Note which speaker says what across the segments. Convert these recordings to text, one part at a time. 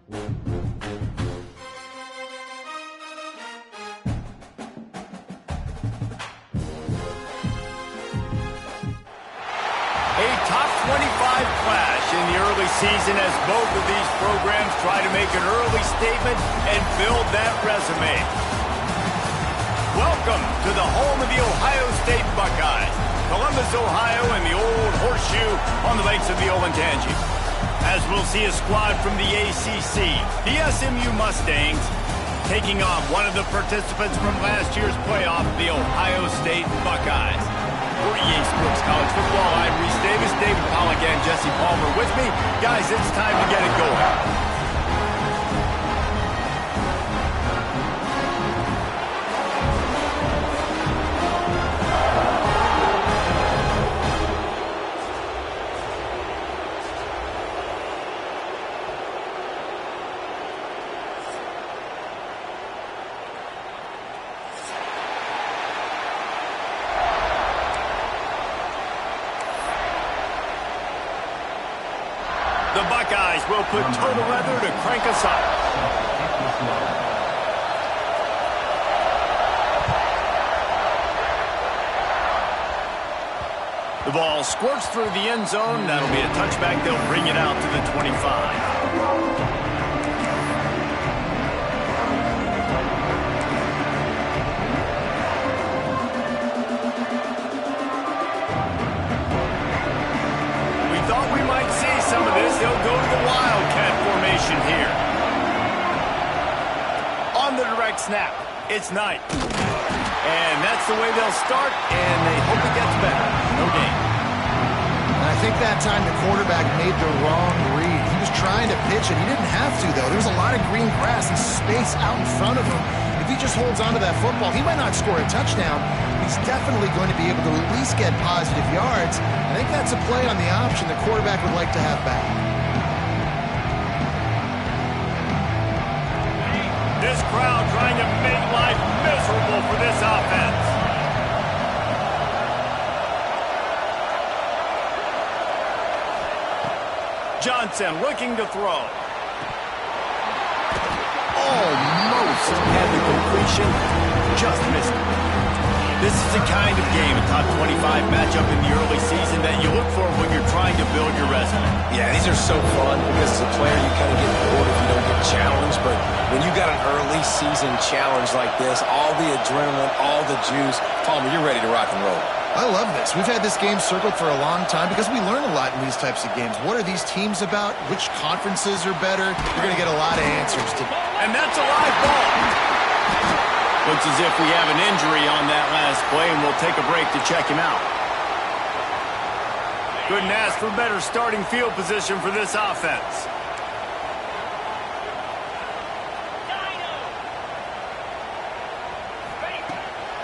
Speaker 1: A top 25 clash in the early season as both of these programs try to make an early statement and build that resume. Welcome to the home of the Ohio State Buckeyes, Columbus, Ohio, and the old horseshoe on the banks of the Olentangy. As we'll see a squad from the ACC, the SMU Mustangs, taking on one of the participants from last year's playoff, the Ohio State Buckeyes. For EA Sports College Football, I'm Reese Davis, David Pollack, and Jesse Palmer with me. Guys, it's time to get it going. The Buckeyes will put total leather to crank us up. The ball squirts through the end zone. That'll be a touchback. They'll bring it out to the 25. They'll go to the Wildcat formation here. On the direct snap, it's Knight. And that's the way they'll start, and they hope it gets better. No gain.
Speaker 2: And I think that time the quarterback made the wrong read. He was trying to pitch it. He didn't have to, though. There was a lot of green grass and space out in front of him. If he just holds onto that football, he might not score a touchdown. He's definitely going to be able to at least get positive yards. I think that's a play on the option the quarterback would like to have back.
Speaker 1: This crowd trying to make life miserable for this offense. Johnson looking to throw. Almost had the completion, just missed it. This is the kind of game, a top 25 matchup in the early season, that you look for when you're trying to build your resume.
Speaker 3: Yeah, these are so fun because as a player you kind of get bored if you don't get challenged, but when you got an early season challenge like this, all the adrenaline, all the juice, Palmer, you're ready to rock and roll.
Speaker 2: I love this. We've had this game circled for a long time because we learn a lot in these types of games. What are these teams about? Which conferences are better? You're going to get a lot of answers to.
Speaker 1: And that's a live ball. Looks as if we have an injury on that last play, and we'll take a break to check him out. Couldn't ask for better starting field position for this offense.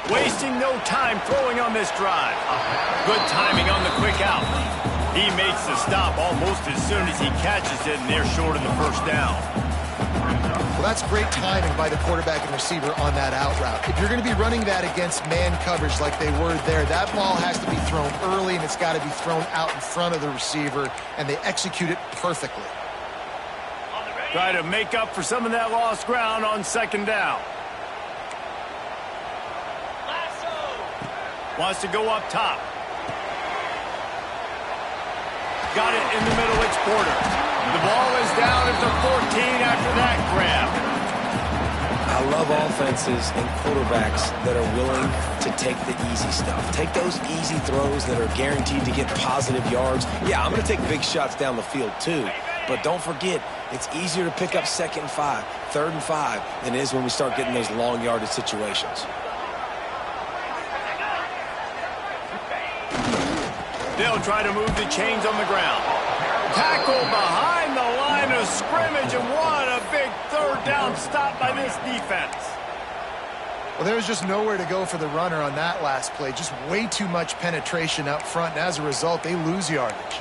Speaker 1: Wasting no time throwing on this drive. Good timing on the quick out. He makes the stop almost as soon as he catches it, and they're short of the first down.
Speaker 2: Well, that's great timing by the quarterback and receiver on that out route. If you're going to be running that against man coverage like they were there, that ball has to be thrown early, and it's got to be thrown out in front of the receiver, and they execute it perfectly.
Speaker 1: Try to make up for some of that lost ground on second down. Wants to go up top. Got it in the middle, it's Porter. The ball is down at the 14 after that grab.
Speaker 3: I love offenses and quarterbacks that are willing to take the easy stuff. Take those easy throws that are guaranteed to get positive yards. Yeah, I'm going to take big shots down the field too. But don't forget, it's easier to pick up 2nd and 5, 3rd and 5 than it is when we start getting those long yardage situations.
Speaker 1: They'll try to move the chains on the ground. Tackle behind the line of scrimmage, and what a big 3rd down stop by this defense.
Speaker 2: Well, there was just nowhere to go for the runner on that last play. Just way too much penetration up front, and as a result, they lose yardage.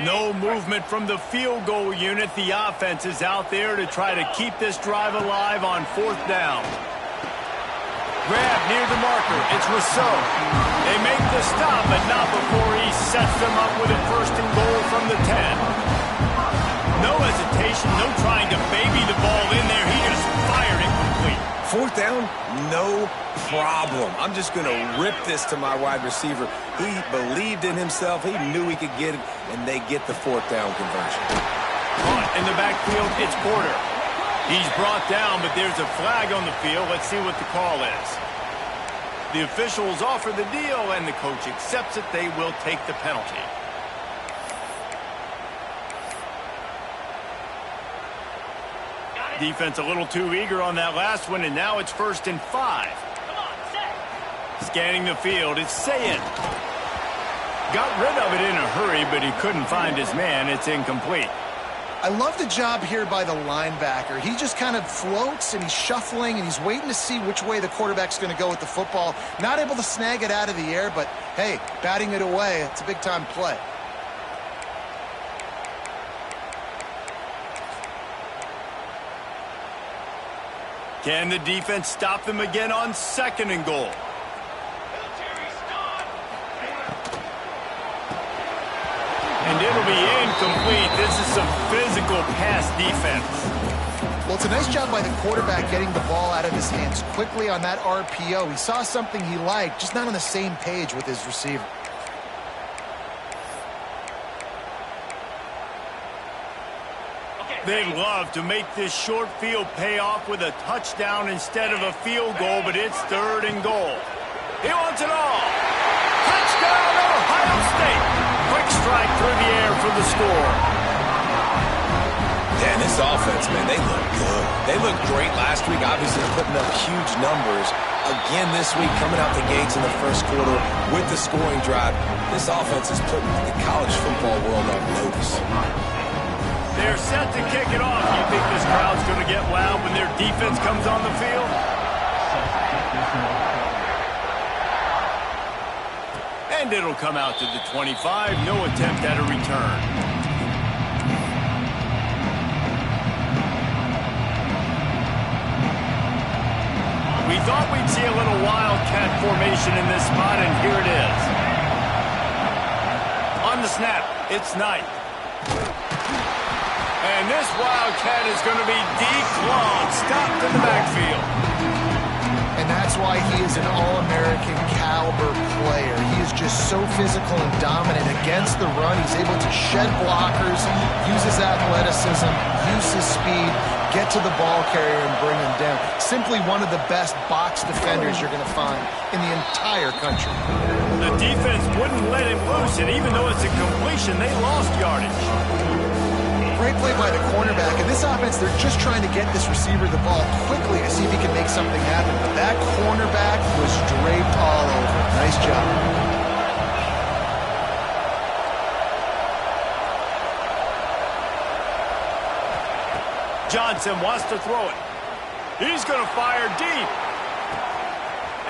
Speaker 1: No movement from the field goal unit. The offense is out there to try to keep this drive alive on 4th down. Grab near the marker. It's Rousseau. They make the stop, but not before he sets them up with a first and goal from the 10. No hesitation, no trying to baby the ball in there. He just fired it complete.
Speaker 3: Fourth down, no problem. I'm just going to rip this to my wide receiver. He believed in himself. He knew he could get it, and they get the fourth down conversion.
Speaker 1: In the backfield, it's Porter. He's brought down, but there's a flag on the field. Let's see what the call is. The officials offer the deal, and the coach accepts it. They will take the penalty. Defense a little too eager on that last one, and now it's 1st and 5. Scanning the field, it's Sayed. Got rid of it in a hurry, but he couldn't find his man. It's incomplete.
Speaker 2: I love the job here by the linebacker. He just kind of floats, and he's shuffling, and he's waiting to see which way the quarterback's going to go with the football. Not able to snag it out of the air, but, hey, batting it away, it's a big-time play.
Speaker 1: Can the defense stop them again on 2nd and goal? And it'll be incomplete. This is some physical pass defense.
Speaker 2: Well, it's a nice job by the quarterback getting the ball out of his hands quickly on that RPO. He saw something he liked, just not on the same page with his receiver.
Speaker 1: They'd love to make this short field pay off with a touchdown instead of a field goal, but it's 3rd and goal. He wants it all. Touchdown, Ohio State. Quick strike through the air for the score.
Speaker 3: Yeah, and this offense, man, they look good. They looked great last week, obviously putting up huge numbers. Again this week, coming out the gates in the first quarter with the scoring drive. This offense is putting the college football world on notice.
Speaker 1: They're set to kick it off. You think this crowd's going to get loud when their defense comes on the field? And it'll come out to the 25. No attempt at a return. We thought we'd see a little wildcat formation in this spot, and here it is. On the snap, it's Knight. And this wildcat is going to be declawed, stopped in the backfield.
Speaker 2: And that's why he is an all-American caliber player. He is just so physical and dominant against the run. He's able to shed blockers, use his athleticism, use his speed, get to the ball carrier and bring him down. Simply one of the best box defenders you're going to find in the entire country.
Speaker 1: The defense wouldn't let him loose, and even though it's a completion, they lost yardage.
Speaker 2: Great play by the cornerback. In this offense, they're just trying to get this receiver the ball quickly to see if he can make something happen. But that cornerback was draped all over. Nice job.
Speaker 1: Johnson wants to throw it. He's going to fire deep.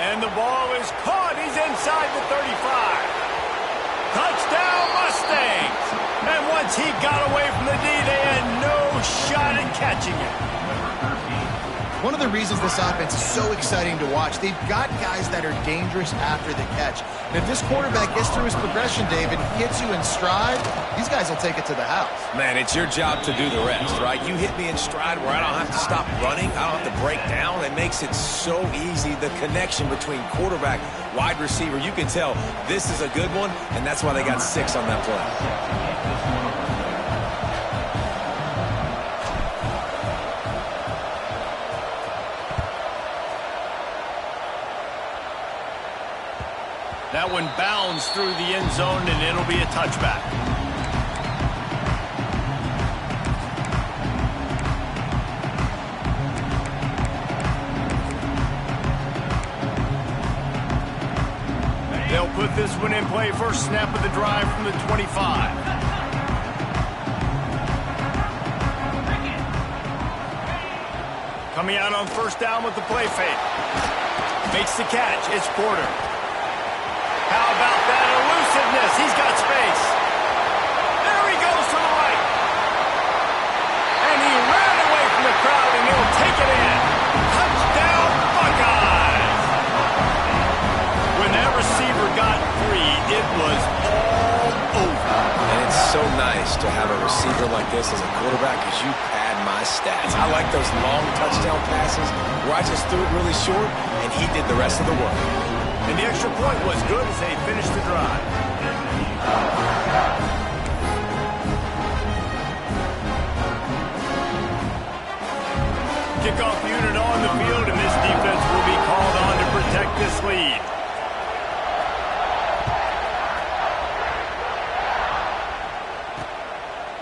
Speaker 1: And the ball is caught. He's inside the 35. Touchdown, Mustangs! And once he got away from the D, they had no shot at catching it.
Speaker 2: One of the reasons this offense is so exciting to watch, they've got guys that are dangerous after the catch. And if this quarterback gets through his progression, David, hits you in stride, these guys will take it to the house.
Speaker 3: Man, it's your job to do the rest, right? You hit me in stride where I don't have to stop running. I don't have to break down. It makes it so easy, the connection between quarterback, wide receiver. You can tell this is a good one, and that's why they got 6 on that play.
Speaker 1: That one bounds through the end zone, and it'll be a touchback. They'll put this one in play. First snap of the drive from the 25. Coming out on first down with the play fake. Makes the catch. It's Porter. How about that elusiveness? He's got space. There he goes to the right. And he ran away from the crowd, and he'll take it in. Touchdown, Buckeyes!
Speaker 3: you pad my stats. I like those long touchdown passes where I just threw it really short, and he did the rest of the work.
Speaker 1: And the extra point was good as they finished the drive. Kickoff unit on the field, and this defense will be called on to protect this lead.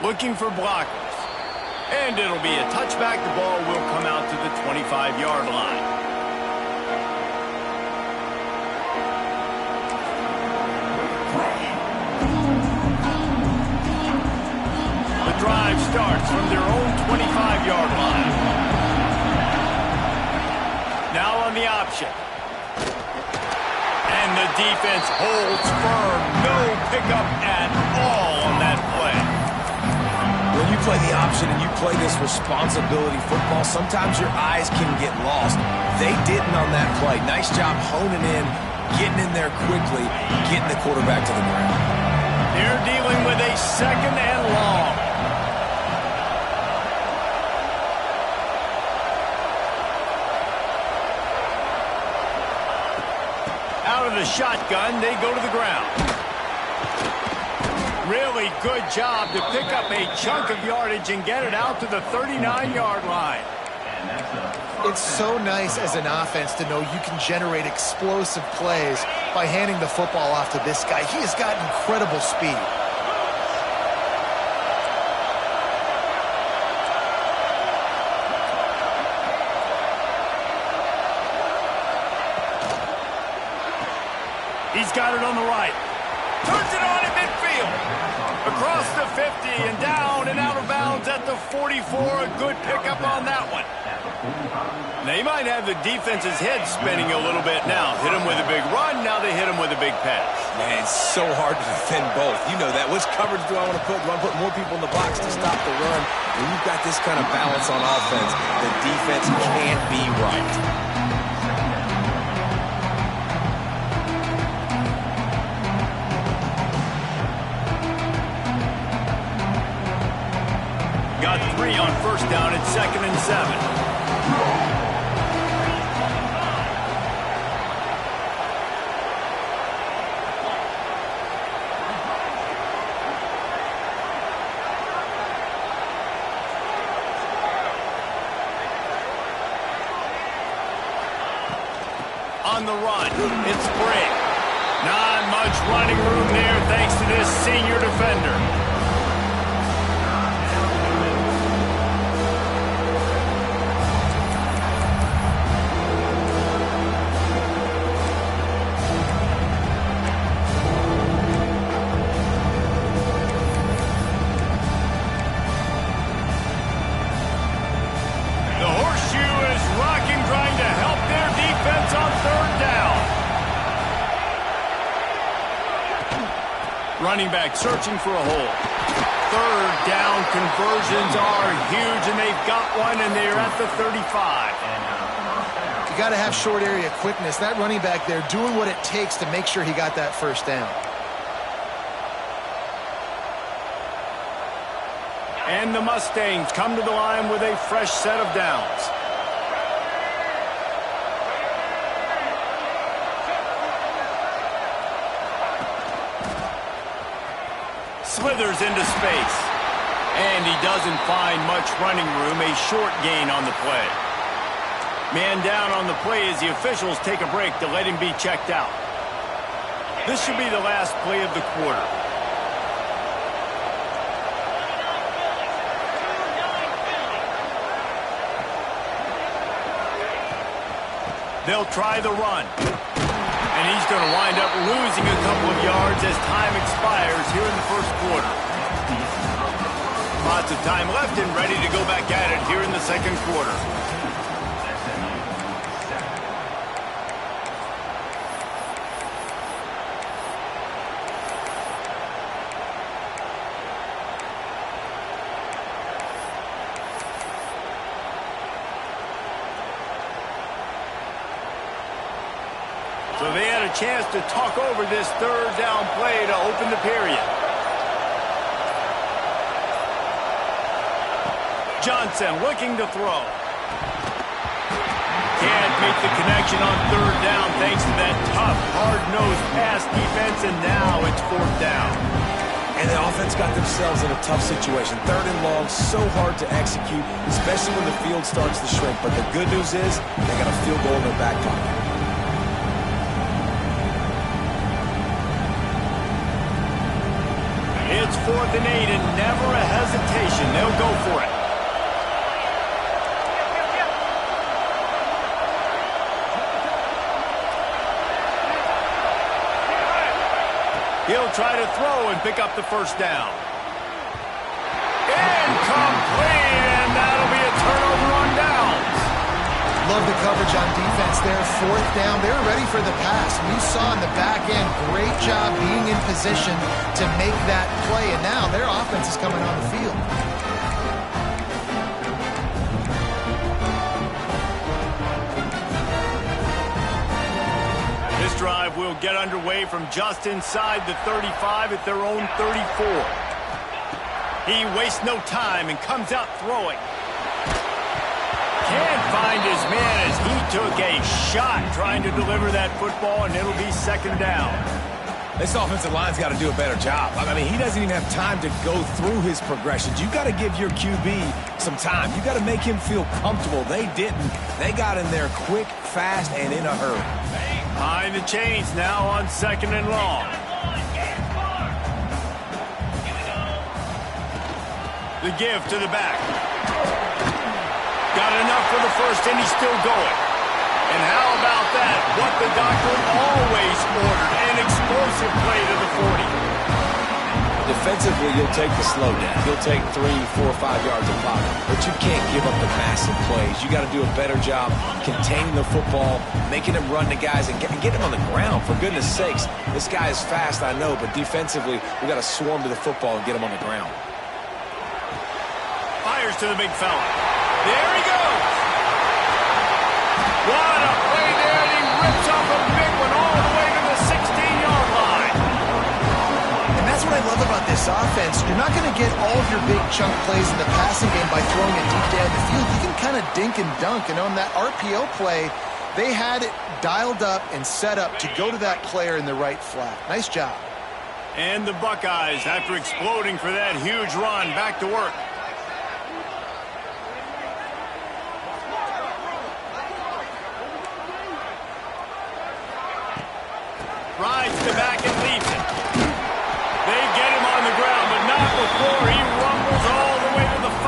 Speaker 1: Looking for blockers. And it'll be a touchback. The ball will come out to the 25-yard line. The drive starts from their own 25-yard line. Now on the option. And the defense holds firm. No pickup at all on that play.
Speaker 3: When you play the option and you play this responsibility football, sometimes your eyes can get lost. They didn't on that play. Nice job honing in, getting in there quickly, getting the quarterback to the ground.
Speaker 1: They're dealing with a second and long. Out of the shotgun, they go to the ground. Really good job to pick up a chunk of yardage and get it out to the 39-yard line.
Speaker 2: It's so nice as an offense to know you can generate explosive plays by handing the football off to this guy. He has got incredible speed.
Speaker 1: He's got it on the right. Turns it on in midfield. Across the 50 and down and out of bounds at the 44. A good pickup on that one. They might have the defense's head spinning a little bit now. Hit him with a big run. Now they hit him with a big pass.
Speaker 3: Man, it's so hard to defend both. You know that. Which coverage do I want to put? Do I want to put more people in the box to stop the run? When you've got this kind of balance on offense, the defense can't be right.
Speaker 1: Got 3 on first down at 2nd and 7. On the run, it's Brigg. Not much running room there thanks to this senior defender. Running back searching for a hole. 3rd down conversions are huge, and they've got one, and they're at the 35.
Speaker 2: You got to have short area quickness. That running back there doing what it takes to make sure he got that first down.
Speaker 1: And the Mustangs come to the line with a fresh set of downs. Slithers into space. And he doesn't find much running room. A short gain on the play. Man down on the play as the officials take a break to let him be checked out. This should be the last play of the quarter. They'll try the run. And he's going to wind up losing a couple of yards as time expires here in the first quarter. Lots of time left and ready to go back at it here in the second quarter. So they had a chance to talk over this 3rd down play to open the period. Johnson looking to throw. Can't make the connection on third down thanks to that tough, hard-nosed pass defense, and now it's fourth down.
Speaker 3: And the offense got themselves in a tough situation. Third and long, so hard to execute, especially when the field starts to shrink. But the good news is they got a field goal in their back pocket.
Speaker 1: It's 4th and 8 and never a hesitation. They'll go for it. He'll try to throw and pick up the first down. Incomplete, and that'll be a turnover on downs.
Speaker 2: Love the coverage on defense there. 4th down. They're ready for the pass. And you saw in the back end, great job being in position to make that play. And now their offense is coming on the field.
Speaker 1: This drive will get underway from just inside the 35 at their own 34. He wastes no time and comes out throwing. Can't find his man as he took a shot trying to deliver that football, and it'll be second down.
Speaker 3: This offensive line's got to do a better job. I mean, he doesn't even have time to go through his progressions. You got to give your QB some time. You got to make him feel comfortable. They didn't. They got in there quick, fast, and in a hurry.
Speaker 1: Behind the chains now on 2nd and long. The give to the back. Got enough for the first, and he's still going. And how about that? What the doctor always ordered, an explosive play to the 40.
Speaker 3: Defensively, you'll take the slow down. You'll take 3, 4, 5 yards of pocket. But you can't give up the massive plays. You got to do a better job containing the football, making him run the guys, and get him on the ground. For goodness sakes, this guy is fast, I know, but defensively, we got to swarm to the football and get him on the ground.
Speaker 1: Fires to the big fella. There he goes. What a play there, and he rips off a big one all the way to the 16-yard line.
Speaker 2: And that's what I love about this offense. You're not going to get all of your big chunk plays in the passing game by throwing it deep down the field. You can kind of dink and dunk. And on that RPO play, they had it dialed up and set up to go to that player in the right flat. Nice job.
Speaker 1: And the Buckeyes, after exploding for that huge run, back to work. Rides the back and leaves it. They get him on the ground, but not before he rumbles all the way to the 5.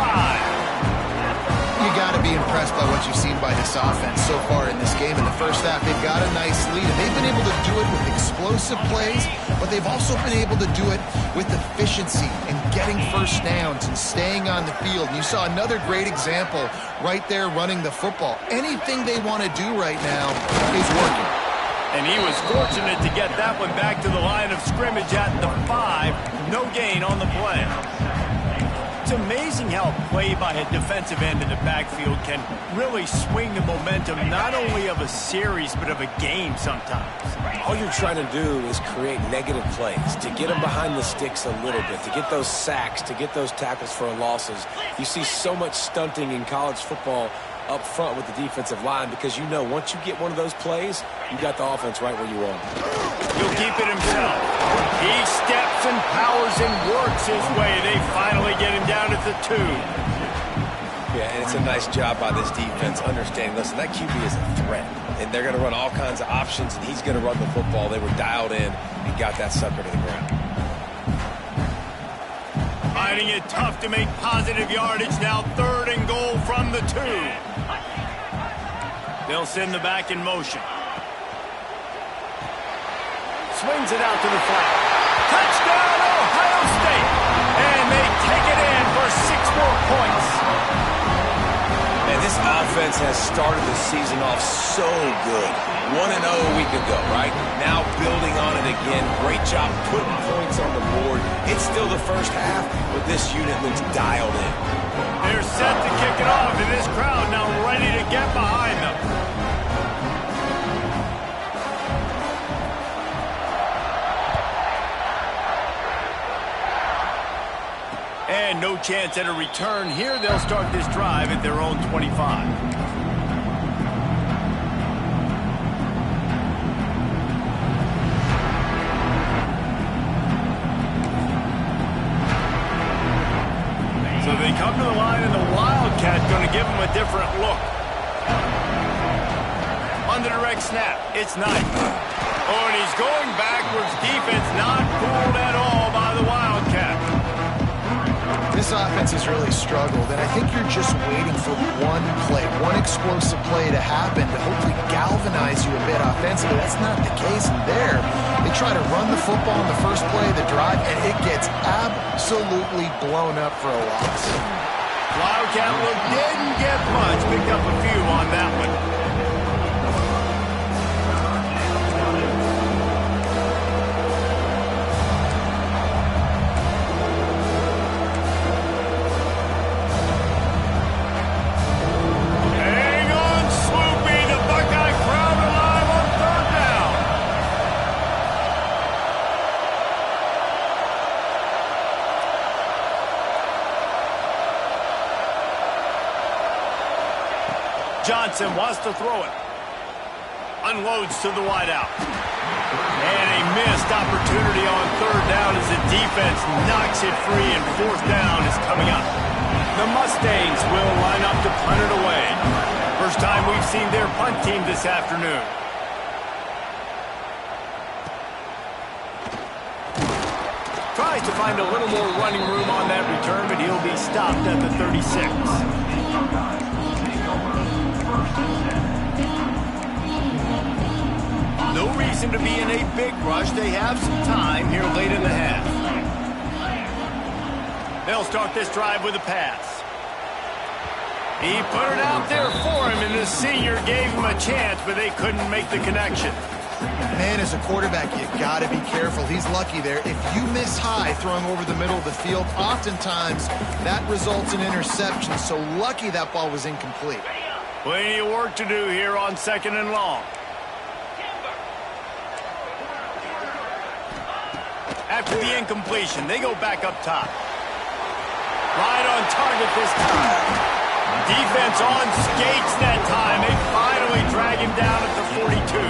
Speaker 2: You got to be impressed by what you've seen by this offense so far in this game. In the first half, they've got a nice lead, and they've been able to do it with explosive plays, but they've also been able to do it with efficiency and getting first downs and staying on the field. And you saw another great example right there running the football. Anything they want to do right now is working.
Speaker 1: And he was fortunate to get that one back to the line of scrimmage at the 5. No gain on the play. It's amazing how play by a defensive end in the backfield can really swing the momentum not only of a series but of a game sometimes.
Speaker 3: All you're trying to do is create negative plays, to get them behind the sticks a little bit, to get those sacks, to get those tackles for losses. You see so much stunting in college football up front with the defensive line because you know once you get one of those plays, you got the offense right where you want it.
Speaker 1: He'll keep it himself. He steps and powers and works his way. They finally get him down at the 2.
Speaker 3: Yeah, and it's a nice job by this defense understanding, listen, that QB is a threat. And they're going to run all kinds of options, and he's going to run the football. They were dialed in and got that sucker to the ground.
Speaker 1: Finding it tough to make positive yardage. Now 3rd and goal from the 2. They'll send the back in motion. Swings it out to the flat. Touchdown, Ohio State! And they take it in for 6 more points.
Speaker 3: And this offense has started the season off so good. 1-0 a week ago, right? Now building on it again. Great job putting points on the board. It's still the first half, but this unit looks dialed in.
Speaker 1: They're set to kick it off, and this crowd now ready to get behind them. And no chance at a return here. They'll start this drive at their own 25. So they come to the line, and the Wildcat going to give them a different look. On the direct snap, it's Knight. Oh, and he's going backwards. Defense not fooled at all by the Wildcat.
Speaker 2: This offense has really struggled, and I think you're just waiting for one play, one explosive play to happen to hopefully galvanize you a bit offensively. That's not the case in there. They try to run the football in the first play of the drive, and it gets absolutely blown up for a loss.
Speaker 1: Wildcat look didn't get much. Picked up a few on that one. Johnson wants to throw it. Unloads to the wideout. And a missed opportunity on third down as the defense knocks it free, and fourth down is coming up. The Mustangs will line up to punt it away. First time we've seen their punt team this afternoon. Tries to find a little more running room on that return, but he'll be stopped at the 36. No reason to be in a big rush. They have some time here late in the half. They'll start this drive with a pass. He put it out there for him, and the senior gave him a chance, but they couldn't make the connection.
Speaker 2: Man, as a quarterback, you got to be careful. He's lucky there. If you miss high throwing over the middle of the field, oftentimes that results in interception. So lucky that ball was incomplete.
Speaker 1: Plenty of work to do here on 2nd and long. After the incompletion, they go back up top. Right on target this time. Defense on skates that time. They finally drag him down at the 42.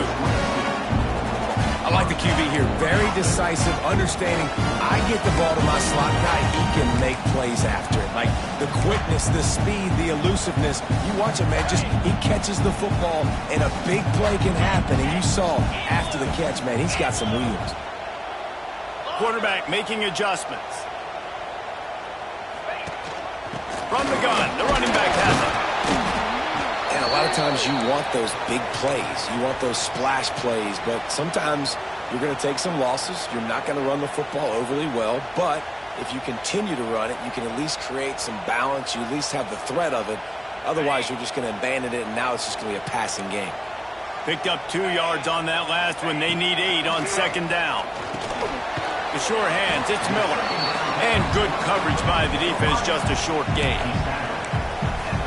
Speaker 3: I like the QB here. Very decisive, understanding. I get the ball to my slot guy. He can make plays after it. Like the quickness, the speed, the elusiveness. You watch him, man. Just he catches the football, and a big play can happen. And you saw after the catch, man, he's got some wheels.
Speaker 1: Quarterback making adjustments. From the gun, the running back has it.
Speaker 3: And a lot of times you want those big plays. You want those splash plays, but sometimes you're going to take some losses. You're not going to run the football overly well, but if you continue to run it, you can at least create some balance. You at least have the threat of it. Otherwise, you're just going to abandon it, and now it's just going to be a passing game.
Speaker 1: Picked up 2 yards on that last one. They need 8 on 2nd down. The sure hands, it's Miller. And good coverage by the defense, just a short gain.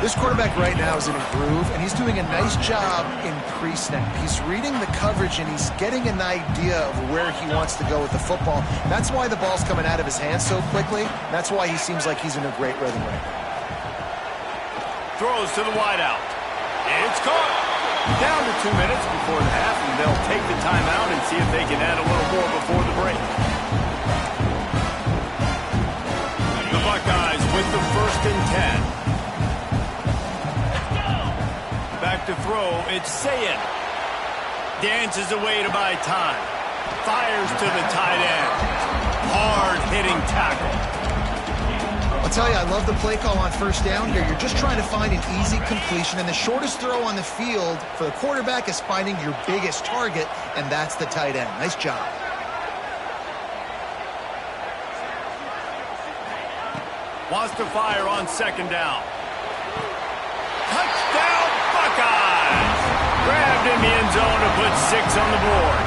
Speaker 2: This quarterback right now is in a groove, and he's doing a nice job in pre-snap. He's reading the coverage, and he's getting an idea of where he wants to go with the football. That's why the ball's coming out of his hands so quickly. That's why he seems like he's in a great rhythm right now.
Speaker 1: Throws to the wideout. It's caught. Down to 2 minutes before the half, and they'll take the timeout and see if they can add a little more before the break. The Buckeyes with the 1st and 10. Back to throw, it's Sayin. Dances away to buy time. Fires to the tight end. Hard-hitting tackle.
Speaker 2: I'll tell you, I love the play call on 1st down here. You're just trying to find an easy completion, and the shortest throw on the field for the quarterback is finding your biggest target, and that's the tight end. Nice job.
Speaker 1: Wants to fire on 2nd down. Touchdown, Buckeyes! Grabbed in the end zone to put 6 on the board.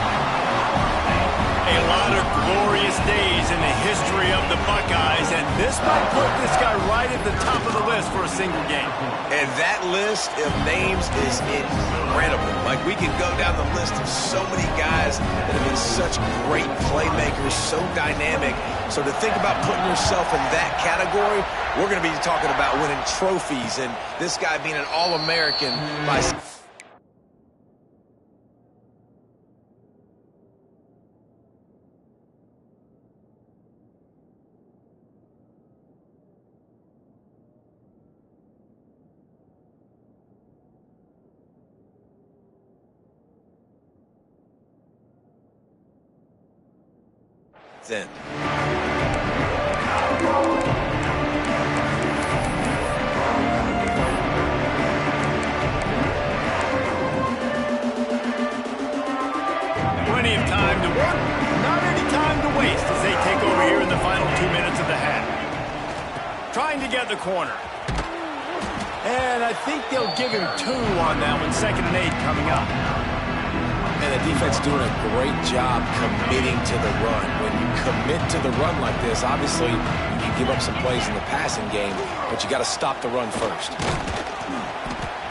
Speaker 1: A lot of glorious days in the history of the Buckeyes, and this might put this guy right at the top of the list for a single game.
Speaker 3: And that list of names is incredible. Like, we can go down the list of so many guys that have been such great playmakers, so dynamic. So to think about putting yourself in that category, we're going to be talking about winning trophies, and this guy being an All-American by... Then.
Speaker 1: Plenty of time to work, not any time to waste as they take over here in the final 2 minutes of the half. Trying to get the corner. And I think they'll give him 2 on that one, 2nd and 8 coming up.
Speaker 3: And the defense doing a great job committing to the run. When you commit to the run like this, obviously you can give up some plays in the passing game, but you got to stop the run first.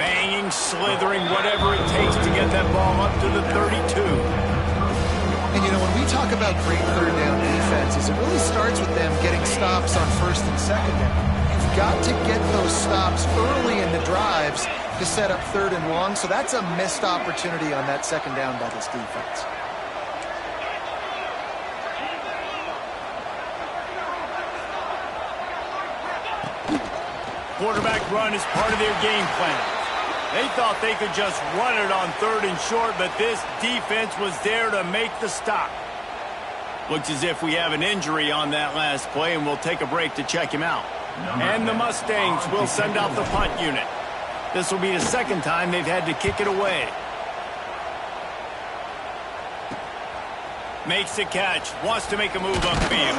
Speaker 1: Banging, slithering, whatever it takes to get that ball up to the 32.
Speaker 2: And, you know, when we talk about great third down defenses, it really starts with them getting stops on 1st and 2nd down. You've got to get those stops early in the drives to set up 3rd and long, so that's a missed opportunity on that 2nd down by this defense.
Speaker 1: Quarterback run is part of their game plan. They thought they could just run it on 3rd and short, but this defense was there to make the stop. Looks as if we have an injury on that last play, and we'll take a break to check him out. And the Mustangs will send out the punt unit. This will be the 2nd time they've had to kick it away. Makes the catch, wants to make a move upfield.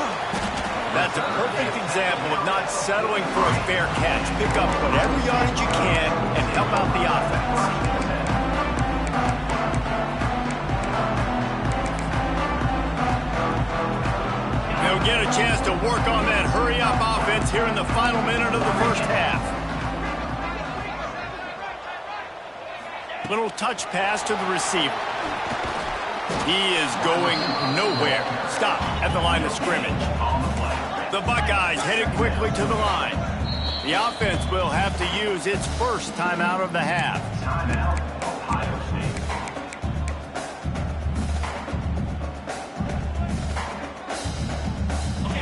Speaker 1: That's a perfect example of not settling for a fair catch. Pick up whatever yardage you can and help out the offense. They'll get a chance to work on that hurry-up offense here in the final minute of the first half. Little touch pass to the receiver. He is going nowhere. Stop at the line of scrimmage. The Buckeyes headed quickly to the line. The offense will have to use its first timeout of the half.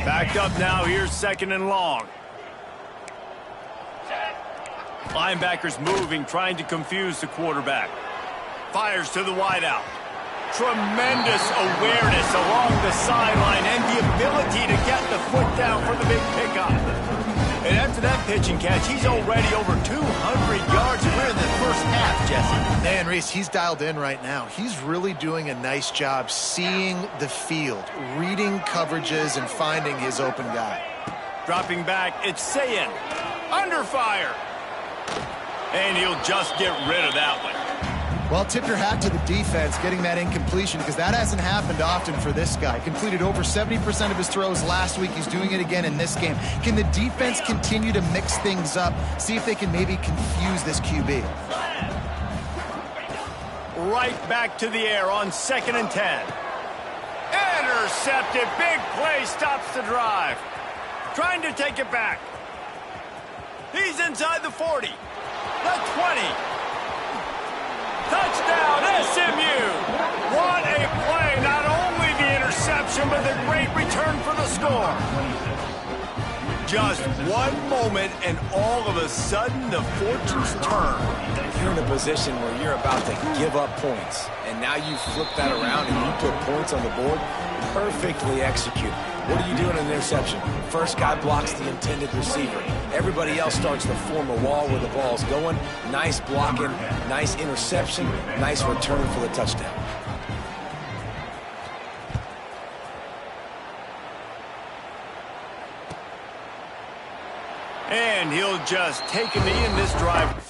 Speaker 1: Backed up now, here's 2nd and long. Linebackers moving, trying to confuse the quarterback. Fires to the wideout. Tremendous awareness along the sideline and the ability to get the foot down for the big pickup. And after that pitch and catch, he's already over 200 yards, and we're in the first half, Jesse.
Speaker 2: Man, Reese, he's dialed in right now. He's really doing a nice job seeing the field, reading coverages, and finding his open guy.
Speaker 1: Dropping back, it's Sayin. Under fire. And he'll just get rid of that one.
Speaker 2: Well, tip your hat to the defense getting that incompletion, because that hasn't happened often for this guy. Completed over 70% of his throws last week. He's doing it again in this game. Can the defense continue to mix things up? See if they can maybe confuse this QB.
Speaker 1: Right back to the air on 2nd and 10. Intercepted. Big play stops the drive. Trying to take it back. He's inside the 40. The 20. Touchdown, SMU! What a play! Not only the interception, but the great return for the score. Just one moment, and all of a sudden, the fortunes turn.
Speaker 3: You're in a position where you're about to give up points, and now you flip that around and you put points on the board. Perfectly executed. What do you do in an interception? First guy blocks the intended receiver. Everybody else starts to form a wall where the ball's going. Nice blocking, nice interception, nice return for the touchdown.
Speaker 1: And he'll just take a knee in this drive.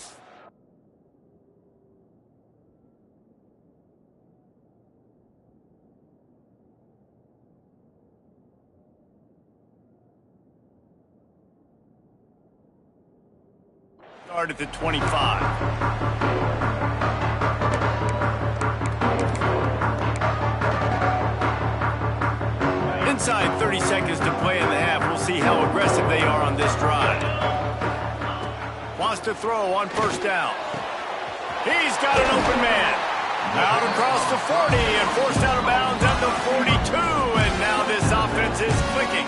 Speaker 1: Start at the 25. Inside 30 seconds to play in the half. We'll see how aggressive they are on this drive. Wants to throw on first down. He's got an open man. Out across the 40 and forced out of bounds at the 42. And now this offense is clicking.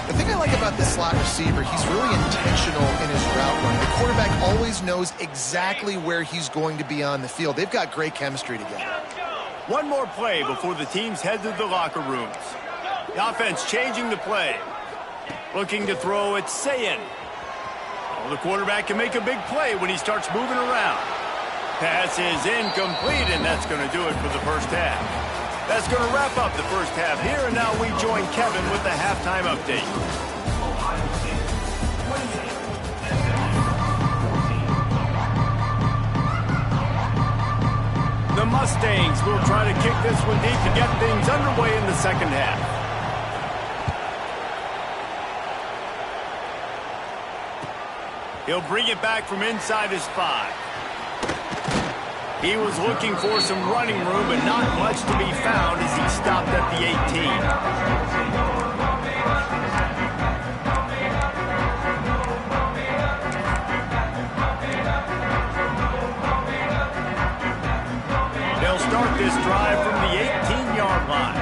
Speaker 2: The thing I like about this slot receiver, he's really intentional in his route running. The quarterback always knows exactly where he's going to be on the field. They've got great chemistry together.
Speaker 1: One more play before the teams head to the locker rooms. The offense changing the play. Looking to throw, it's Sayin. Well, the quarterback can make a big play when he starts moving around. Pass is incomplete, and that's going to do it for the first half. That's going to wrap up the first half here, and now we join Kevin with the halftime update. The Mustangs will try to kick this one deep to get things underway in the second half. He'll bring it back from inside his 5. He was looking for some running room, but not much to be found as he stopped at the 18. They'll start this drive from the 18-yard line.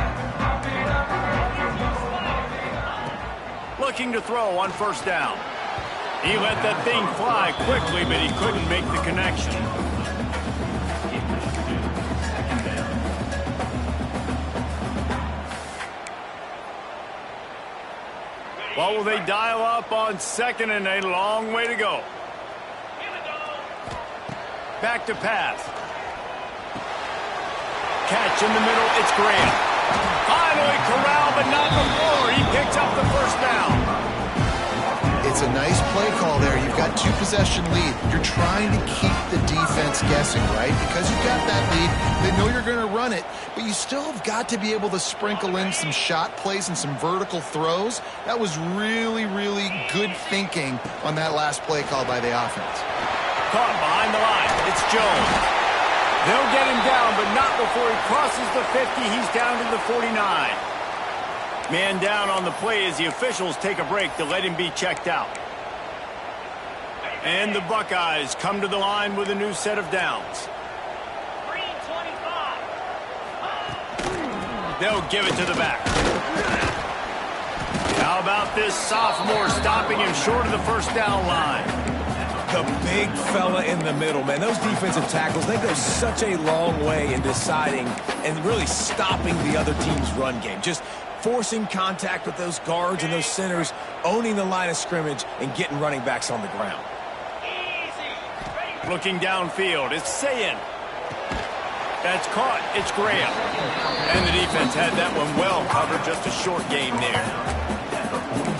Speaker 1: Looking to throw on first down. He let that thing fly quickly, but he couldn't make the connection. Well, will they dial up on second and a long way to go? Back to pass. Catch in the middle, it's Graham. Finally corralled, but not before. He picks up the first down.
Speaker 2: It's a nice play call there. You've got 2-possession lead. You're trying to keep the defense guessing, right? Because you've got that lead. They know you're going to run it, but you still have got to be able to sprinkle in some shot plays and some vertical throws. That was really, really good thinking on that last play call by the offense.
Speaker 1: Caught behind the line. It's Jones. They'll get him down, but not before he crosses the 50. He's down to the 49. Man down on the play as the officials take a break to let him be checked out. And the Buckeyes come to the line with a new set of downs. They'll give it to the back. How about this sophomore stopping him short of the first down line?
Speaker 3: The big fella in the middle, man. Those defensive tackles, they go such a long way in deciding and really stopping the other team's run game. Just forcing contact with those guards and those centers, owning the line of scrimmage, and getting running backs on the ground.
Speaker 1: Looking downfield, it's Sayin. That's caught, it's Graham. And the defense had that one well covered, just a short game there.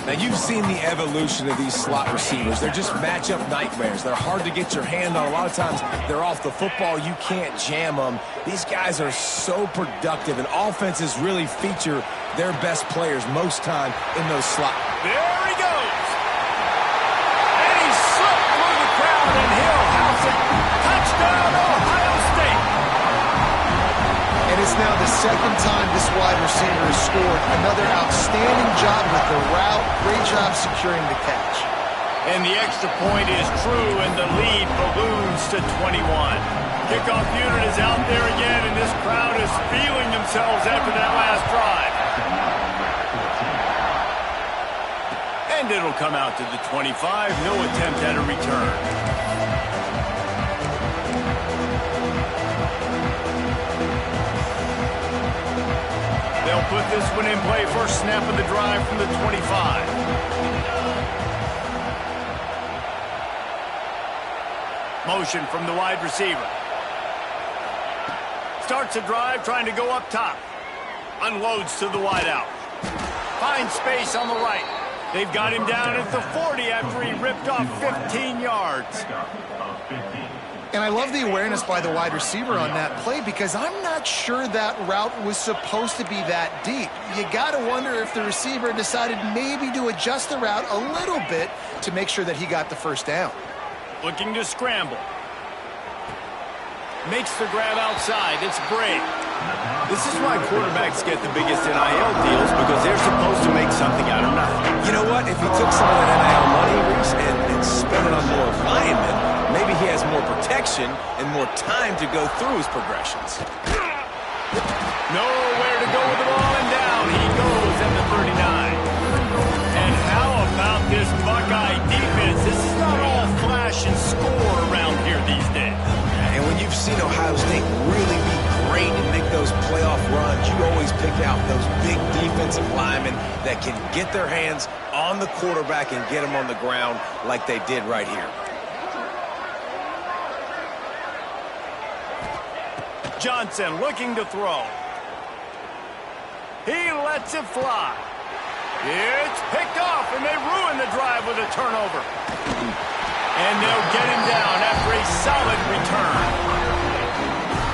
Speaker 3: Now, you've seen the evolution of these slot receivers. They're just matchup nightmares. They're hard to get your hand on. A lot of times, they're off the football. You can't jam them. These guys are so productive, and offenses really feature their best players most time in those slots.
Speaker 1: There he goes. And he slipped through the crowd, and he'll house it. Touchdown, Ohio State.
Speaker 2: And it's now the second time this wide receiver has scored. Another outstanding job with the route. Great job securing the catch.
Speaker 1: And the extra point is true, and the lead balloons to 21. Kickoff unit is out there again, and this crowd is feeling themselves after that last drive. And it'll come out to the 25. No attempt at a return. They'll put this one in play. First snap of the drive from the 25. Motion from the wide receiver. Starts a drive trying to go up top. Unloads to the wideout. Finds space on the right. They've got him down at the 40 after he ripped off 15 yards.
Speaker 2: And I love the awareness by the wide receiver on that play because I'm not sure that route was supposed to be that deep. You got to wonder if the receiver decided maybe to adjust the route a little bit to make sure that he got the first down.
Speaker 1: Looking to scramble. Makes the grab outside. It's Bray. This is why quarterbacks get the biggest NIL deals, because they're supposed to make something out of nothing.
Speaker 3: You know what? If he took some of that NIL money, Reese, and spent it on more linemen, maybe he has more protection and more time to go through his progressions.
Speaker 1: Nowhere to go with the ball, and down he goes at the 39. And how about this Buckeye defense? This is not all flash and score around here these days.
Speaker 3: And when you've seen Ohio State really be great and make those playoff runs, you always pick out those big defensive linemen that can get their hands on the quarterback and get him on the ground like they did right here.
Speaker 1: Johnson looking to throw. He lets it fly. It's picked off, and they ruin the drive with a turnover. And they'll get him down after a solid return.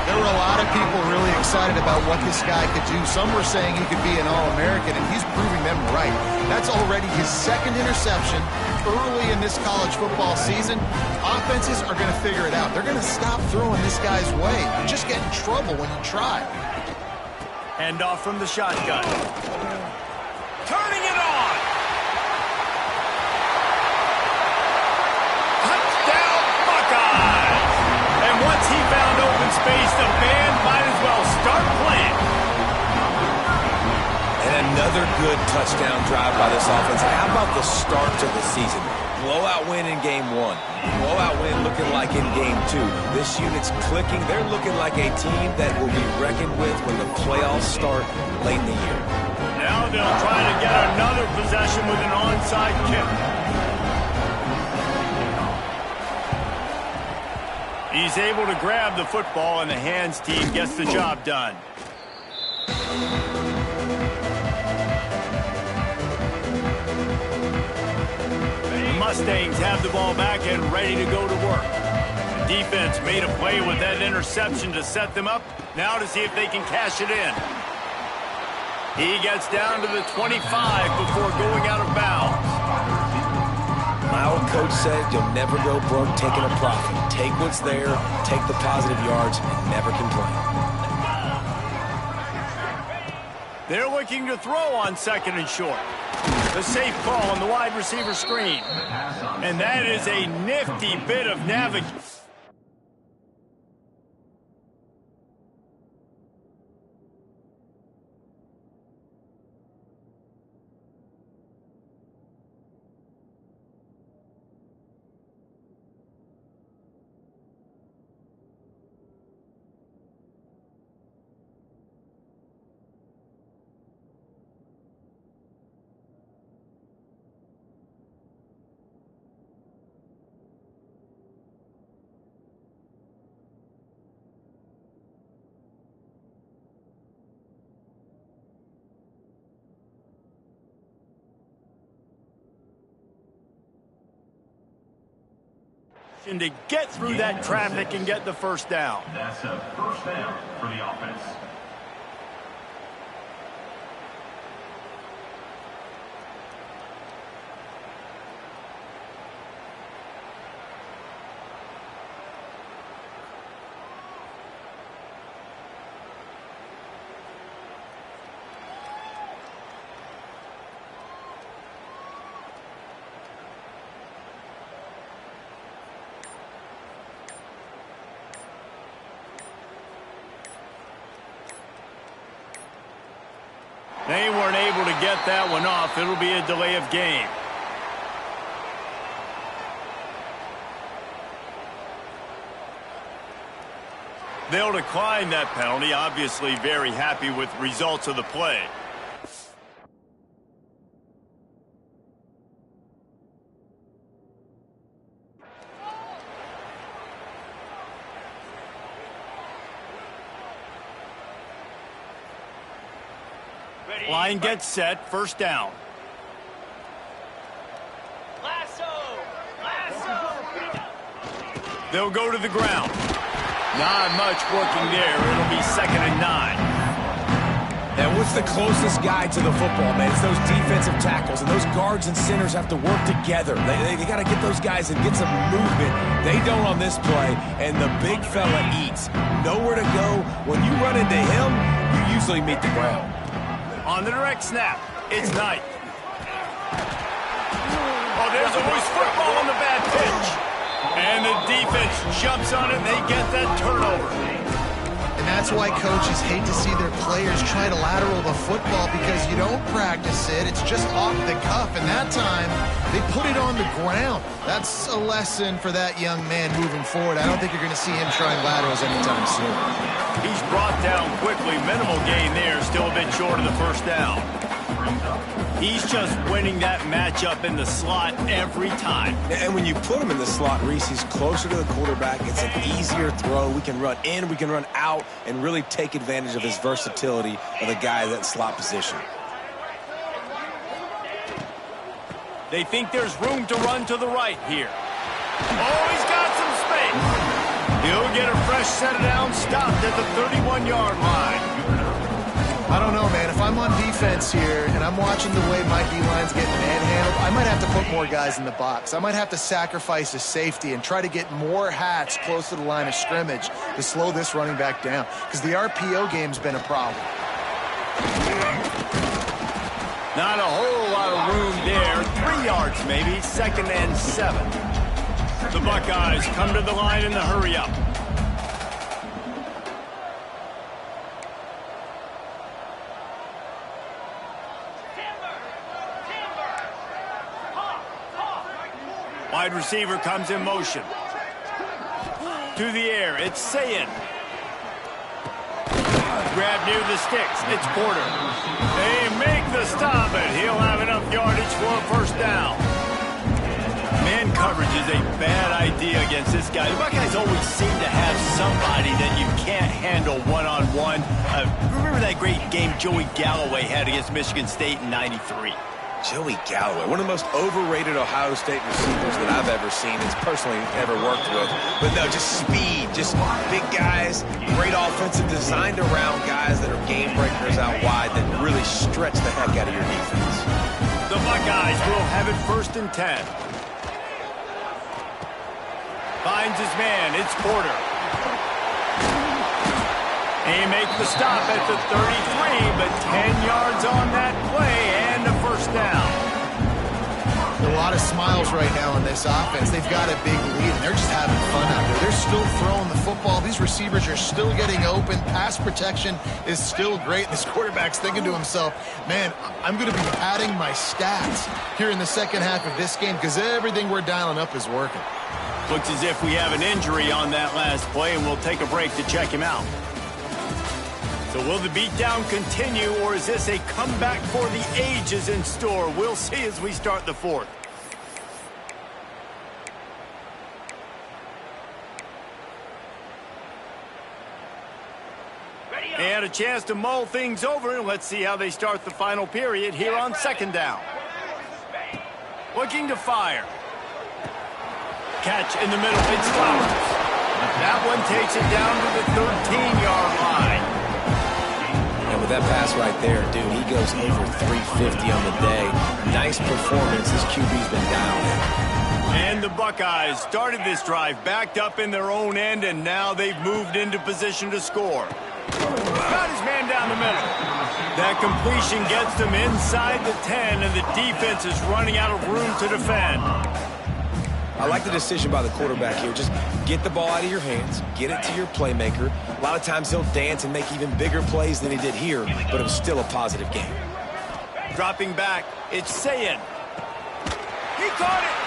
Speaker 2: There were a lot of people really excited about what this guy could do. Some were saying he could be an All-American, and he's proving them right. That's already his second interception early in this college football season. Offenses are going to figure it out. They're going to stop throwing this guy's way. You just get in trouble when you try.
Speaker 1: Hand off from the shotgun. Turning it on. Touchdown Buckeyes! And once he found open space, the band might as well start playing.
Speaker 3: And another good touchdown drive by this offense. How about the start to the season? Blowout win in game 1. Blowout win looking like in game 2. This unit's clicking. They're looking like a team that will be reckoned with when the playoffs start late in the year.
Speaker 1: Now they'll try to get another possession with an onside kick. He's able to grab the football, and the hands team gets the job done. The Mustangs have the ball back and ready to go to work. The defense made a play with that interception to set them up. Now to see if they can cash it in. He gets down to the 25 before going out of bounds.
Speaker 3: My old coach said you'll never go broke taking a profit. Take what's there, take the positive yards, and never complain.
Speaker 1: They're looking to throw on second and short. The safe call on the wide receiver screen. And that is a nifty bit of navigation. To get through that traffic and get the first down.
Speaker 4: That's a first down for the offense.
Speaker 1: They weren't able to get that one off. It'll be a delay of game. They'll decline that penalty. Obviously very happy with results of the play. Line gets set, first down. They'll go to the ground. Not much working there. It'll be 2nd and 9.
Speaker 3: And what's the closest guy to the football, man? It's those defensive tackles, and those guards and centers have to work together. They got to get those guys and get some movement. They don't on this play, and the big fella eats. Nowhere to go. When you run into him, you usually meet the ground.
Speaker 1: On the direct snap, it's Knight. Oh, there's a loose football on the bad pitch. And the defense jumps on it, and they get that turnover.
Speaker 2: And that's why coaches hate to see their players try to lateral the football, because you don't practice it. It's just off the cuff, and that time they put it on the ground. That's a lesson for that young man moving forward. I don't think you're going to see him trying laterals anytime soon.
Speaker 1: He's brought down quickly. Minimal gain there, still a bit short of the first down. He's just winning that matchup in the slot every time.
Speaker 3: And when you put him in the slot, Reese, he's closer to the quarterback. It's an easier throw. We can run in, we can run out, and really take advantage of his versatility of the guy in that slot position.
Speaker 1: They think there's room to run to the right here. Oh, he's got some space. He'll get a fresh set down, stopped at the 31-yard line.
Speaker 2: I don't know, man. If I'm on defense here and I'm watching the way my D-line's getting manhandled, I might have to put more guys in the box. I might have to sacrifice a safety and try to get more hats close to the line of scrimmage to slow this running back down, because the RPO game's been a problem.
Speaker 1: Not a whole lot of room there. 3 yards maybe. 2nd and 7. The Buckeyes come to the line in the hurry-up. Wide receiver comes in motion. To the air, it's Sayin. Grab near the sticks, it's Porter. They make the stop, and he'll have enough yardage for a first down. Man coverage is a bad idea against this guy. The Buckeyes always seem to have somebody that you can't handle one-on-one. Remember that great game Joey Galloway had against Michigan State in '93?
Speaker 3: Joey Galloway, one of the most overrated Ohio State receivers that I've ever seen, and personally ever worked with. But no, just speed, just big guys, great offensive, designed around guys that are game breakers out wide that really stretch the heck out of your defense.
Speaker 1: The Buckeyes will have it 1st and 10. Finds his man, it's Porter. He makes the stop at the 33, but 10 yards on that play and a first down.
Speaker 2: A lot of smiles right now in this offense. They've got a big lead, and they're just having fun out there. They're still throwing the football. These receivers are still getting open. Pass protection is still great. This quarterback's thinking to himself, man, I'm going to be padding my stats here in the second half of this game, because everything we're dialing up is working.
Speaker 1: Looks as if we have an injury on that last play, and we'll take a break to check him out. So will the beatdown continue, or is this a comeback for the ages in store? We'll see as we start the 4th. And a chance to mull things over, and let's see how they start the final period here on 2nd down. Looking to fire. Catch in the middle, it's Flowers. That one takes it down to the 13-yard line.
Speaker 3: And with that pass right there, dude, he goes over 350 on the day. Nice performance. His QB's been down.
Speaker 1: And the Buckeyes started this drive backed up in their own end, and now they've moved into position to score. Got his man down the middle. That completion gets them inside the 10, and the defense is running out of room to defend.
Speaker 3: I like the decision by the quarterback here. Just get the ball out of your hands, get it to your playmaker. A lot of times he'll dance and make even bigger plays than he did here, but it was still a positive game.
Speaker 1: Dropping back, it's Sayin. He caught it.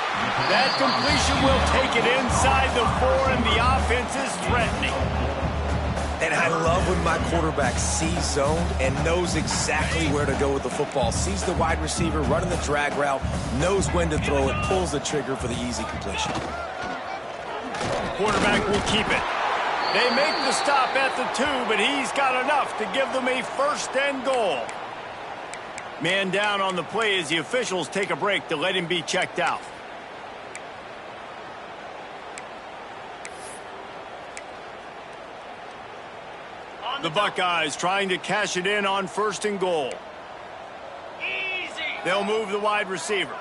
Speaker 1: That completion will take it inside the 4, and the offense is threatening.
Speaker 3: And I love when my quarterback sees zoned and knows exactly where to go with the football. Sees the wide receiver running the drag route, knows when to throw it, pulls the trigger for the easy completion.
Speaker 1: Quarterback will keep it. They make the stop at the 2, but he's got enough to give them a 1st and goal. Man down on the play as the officials take a break to let him be checked out. The Buckeyes trying to cash it in on 1st and goal. They'll move the wide receiver.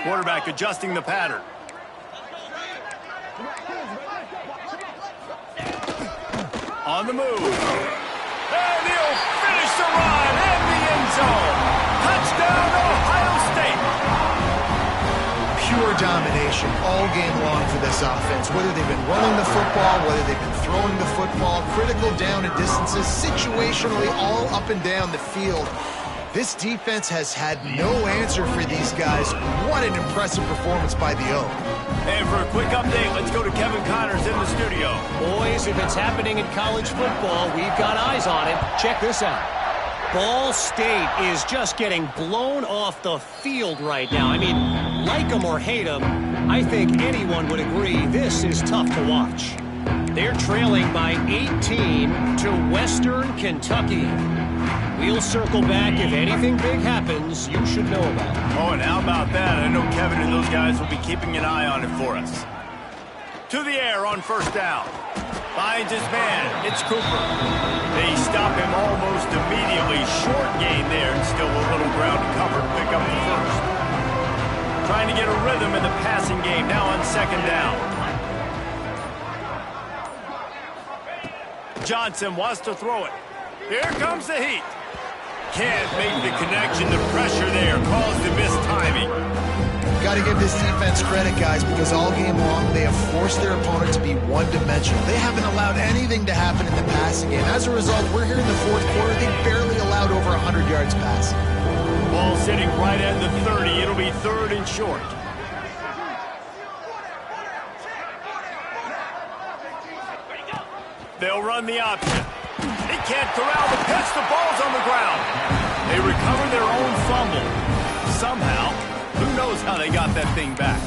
Speaker 1: Quarterback adjusting the pattern. On the move. And he'll finish the run in the end zone. Touchdown, Ohio State.
Speaker 2: Pure domination all game long for this offense. Whether they've been running the football, whether they've been throwing the football, critical down and distances, situationally all up and down the field. This defense has had no answer for these guys. What an impressive performance by the O.
Speaker 1: And for a quick update, let's go to Kevin Connors in the studio.
Speaker 5: Boys, if it's happening in college football, we've got eyes on it. Check this out. Ball State is just getting blown off the field right now. I mean, like them or hate them, I think anyone would agree this is tough to watch. They're trailing by 18 to Western Kentucky. We'll circle back. If anything big happens, you should know about it.
Speaker 1: Oh, and how about that? I know Kevin and those guys will be keeping an eye on it for us. To the air on 1st down. Finds his man. It's Cooper. They stop him almost immediately. Short gain there and still a little ground to cover to pick up the 1st. Trying to get a rhythm in the passing game now on 2nd down. Johnson wants to throw it. Here comes the heat. Can't make the connection. The pressure there caused the mistiming.
Speaker 2: Got to give this defense credit, guys, because all game long they have forced their opponent to be one-dimensional. They haven't allowed anything to happen in the passing game. As a result, we're here in the 4th quarter. They barely allowed over 100 yards passing.
Speaker 1: Ball sitting right at the 30. It'll be 3rd and short. They'll run the option. He can't corral the pitch. The ball's on the ground. They recover their own fumble. Somehow, who knows how they got that thing back.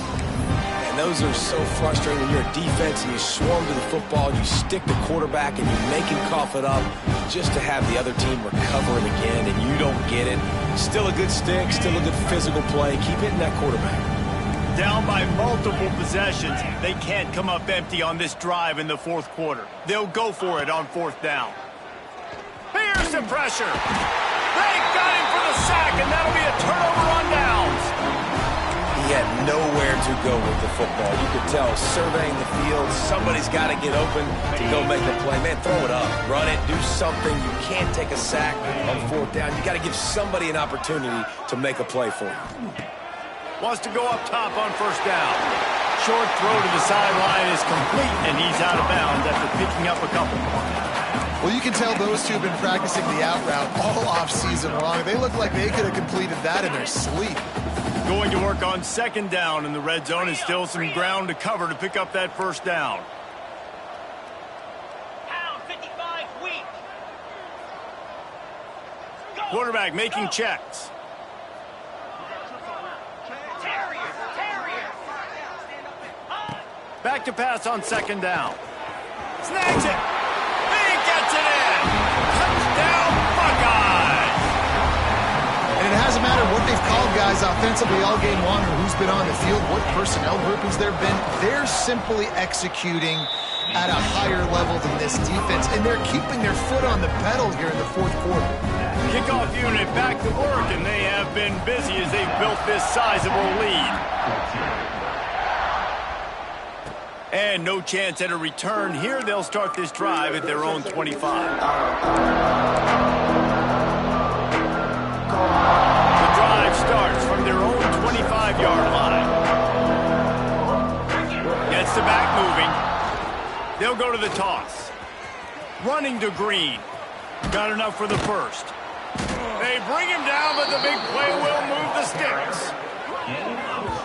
Speaker 3: And those are so frustrating when you're a defense and you swarm to the football, you stick the quarterback and you make him cough it up just to have the other team recover it again, and you don't get it. Still a good stick, still a good physical play. Keep hitting that quarterback.
Speaker 1: Down by multiple possessions. They can't come up empty on this drive in the 4th quarter. They'll go for it on 4th down. Here's the pressure. They got him for the sack, and that'll be a turnover on downs.
Speaker 3: He had nowhere to go with the football. You could tell, surveying the field, somebody's got to get open to go make a play. Man, throw it up, run it, do something. You can't take a sack on 4th down. You got to give somebody an opportunity to make a play for you.
Speaker 1: Wants to go up top on 1st down. Short throw to the sideline is complete, and he's out of bounds after picking up a couple.
Speaker 2: Well, you can tell those two have been practicing the out route all off-season long. They look like they could have completed that in their sleep.
Speaker 1: Going to work on 2nd down in the red zone, and still some ground to cover to pick up that 1st down.
Speaker 6: Pound 55 weak.
Speaker 1: Quarterback making checks. Back to pass on 2nd down. Snags it. He gets it in. Touchdown, Buckeyes.
Speaker 2: And it hasn't mattered what they've called guys offensively all game long or who's been on the field, what personnel groupings there have been. They're simply executing at a higher level than this defense, and they're keeping their foot on the pedal here in the 4th quarter.
Speaker 1: Kickoff unit back to work, and they have been busy as they've built this sizable lead. And no chance at a return here. They'll start this drive at their own 25. The drive starts from their own 25-yard line. Gets the back moving. They'll go to the toss. Running to Green. Got enough for the 1st. They bring him down, but the big play will move the sticks.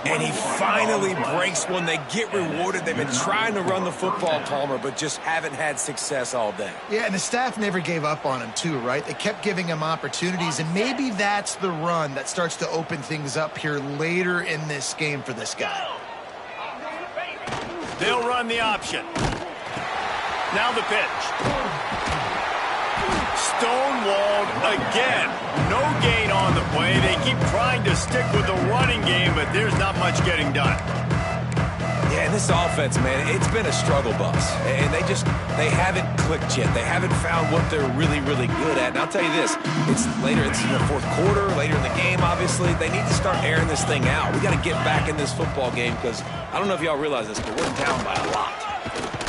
Speaker 3: And he finally breaks one. They get rewarded. They've been trying to run the football, Palmer, but just haven't had success all day.
Speaker 2: Yeah, and the staff never gave up on him, too, right? They kept giving him opportunities, and maybe that's the run that starts to open things up here later in this game for this guy.
Speaker 1: They'll run the option. Now the pitch. Stonewalled again. No gain on the play. They keep trying to stick with the running game, but there's not much getting done.
Speaker 3: Yeah, And this offense, man, it's been a struggle bus. And they haven't clicked yet. They haven't found what they're really, really good at. And I'll tell you this, it's in the fourth quarter, later in the game, obviously. They need to start airing this thing out. We got to get back in this football game because I don't know if y'all realize this, but we're down by a lot.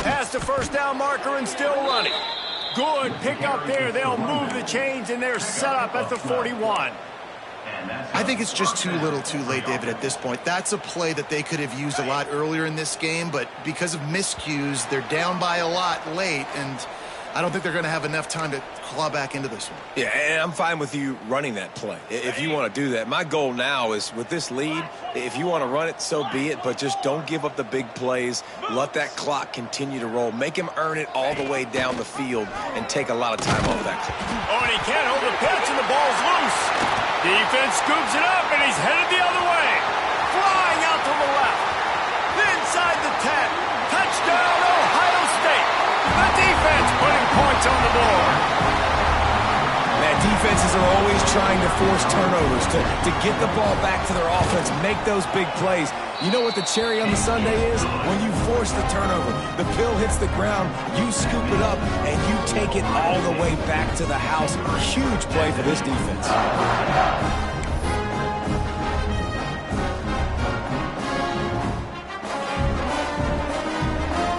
Speaker 1: Past the first down marker and still running. Good pick up there. They'll move the chains, and they're set up at the 41.
Speaker 2: I think it's just too little too late, David, at this point. That's a play that they could have used a lot earlier in this game, but because of miscues, they're down by a lot late, and I don't think they're going to have enough time to claw back into this one.
Speaker 3: Yeah, and I'm fine with you running that play if you want to do that. My goal now is with this lead, if you want to run it, so be it, but just don't give up the big plays. Let that clock continue to roll. Make him earn it all the way down the field and take a lot of time off that clock.
Speaker 1: Oh, and he can't hold the pitch, and the ball's loose. Defense scoops it up, and he's headed the other way. Flying out to the left. Inside the 10. Touchdown, Ohio State. The defense putting points on the board.
Speaker 3: Man, defenses are always trying to force turnovers, to get the ball back to their offense, make those big plays. You know what the cherry on the sundae is? When you force the turnover, the pill hits the ground, you scoop it up, and you take it all the way back to the house. Huge play for this defense.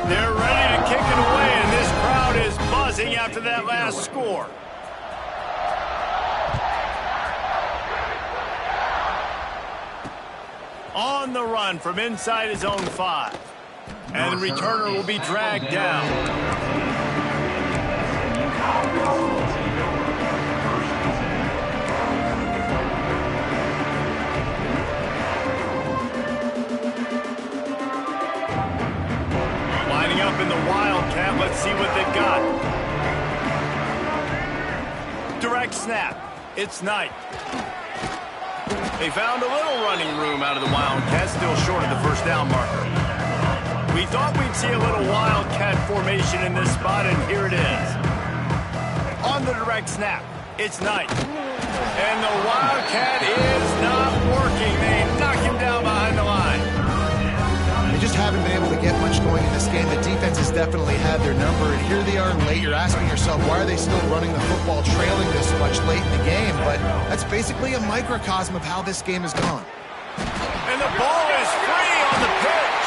Speaker 1: They're ready to kick it away, and this crowd is buzzing after that last score. On the run from inside his own 5. And the returner will be dragged down. Lining up in the Wildcat. Let's see what they've got. Direct snap. It's Knight. They found a little running room out of the Wildcat, still short of the first down marker. We thought we'd see a little Wildcat formation in this spot, and here it is. On the direct snap, it's Knight. And the Wildcat is not working. They knock him down behind the line.
Speaker 2: They just haven't been able to get much going in this game. The defense has definitely had their number, and here they are late. You're asking yourself, why are they still running the football trailing this much late in the game? But that's basically a microcosm of how this game has gone.
Speaker 1: And the ball is free on the pitch.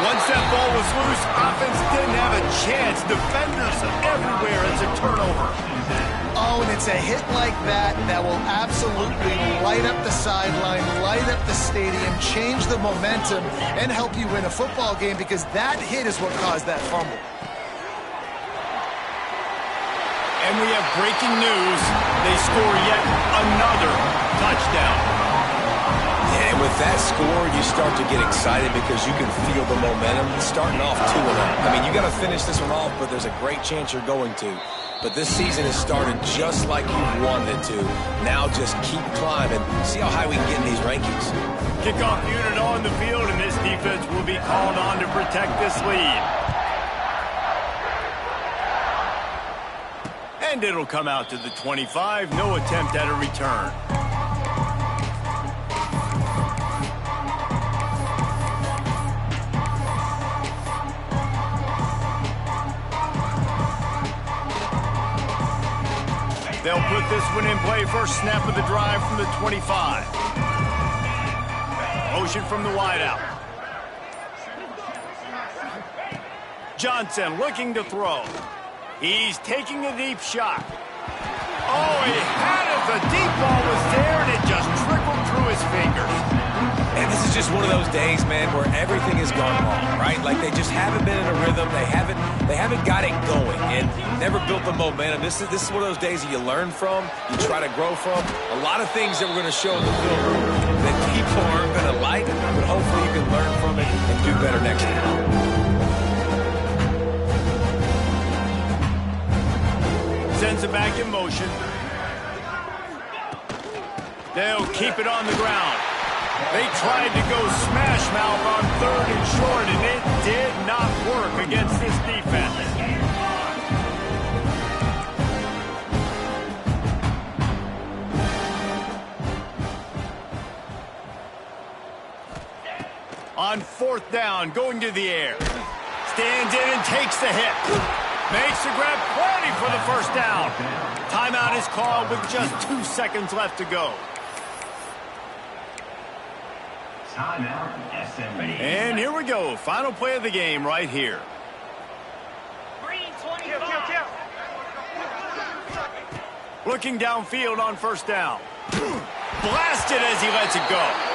Speaker 1: Once that ball was loose, offense didn't have a chance. Defenders everywhere. It's a turnover.
Speaker 2: Oh, and it's a hit like that that will absolutely light up the sideline, light up the stadium, change the momentum, and help you win a football game because that hit is what caused that fumble.
Speaker 1: And we have breaking news. They score yet another touchdown.
Speaker 3: Yeah, and with that score, you start to get excited because you can feel the momentum starting off 2-0. I mean, you got to finish this one off, but there's a great chance you're going to. But this season has started just like you wanted it to. Now just keep climbing. See how high we can get in these rankings.
Speaker 1: Kickoff unit on the field, and this defense will be called on to protect this lead. And it'll come out to the 25. No attempt at a return. They'll put this one in play. First snap of the drive from the 25. Motion from the wideout. Johnson looking to throw. He's taking a deep shot. Oh, he had it. The deep ball was there, and it just trickled through his fingers.
Speaker 3: And this is just one of those days, man, where everything has gone wrong, right? Like they just haven't been in a rhythm. They haven't got it going and never built the momentum. This is one of those days that you learn from, you try to grow from. A lot of things that we're going to show in the film room that people aren't going to like, but hopefully you can learn from it and do better next time.
Speaker 1: Sends it back in motion. They'll keep it on the ground. They tried to go smash mouth on 3rd and short, and it did not work against this defense. On 4th down, going to the air. Stands in and takes the hit. Makes the grab, plenty for the first down. Timeout is called with just 2 seconds left to go.
Speaker 4: Timeout, SMU.
Speaker 1: And here we go. Final play of the game right here.
Speaker 6: Green 25.
Speaker 1: Looking downfield on 1st down. Blasted as he lets it go.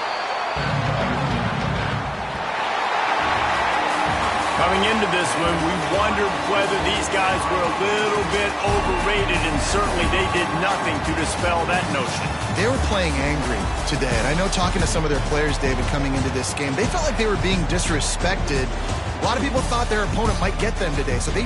Speaker 1: Coming into this one, we wondered whether these guys were a little bit overrated, and certainly they did nothing to dispel that notion.
Speaker 2: They were playing angry today, and I know talking to some of their players, David, coming into this game, they felt like they were being disrespected. A lot of people thought their opponent might get them today, so they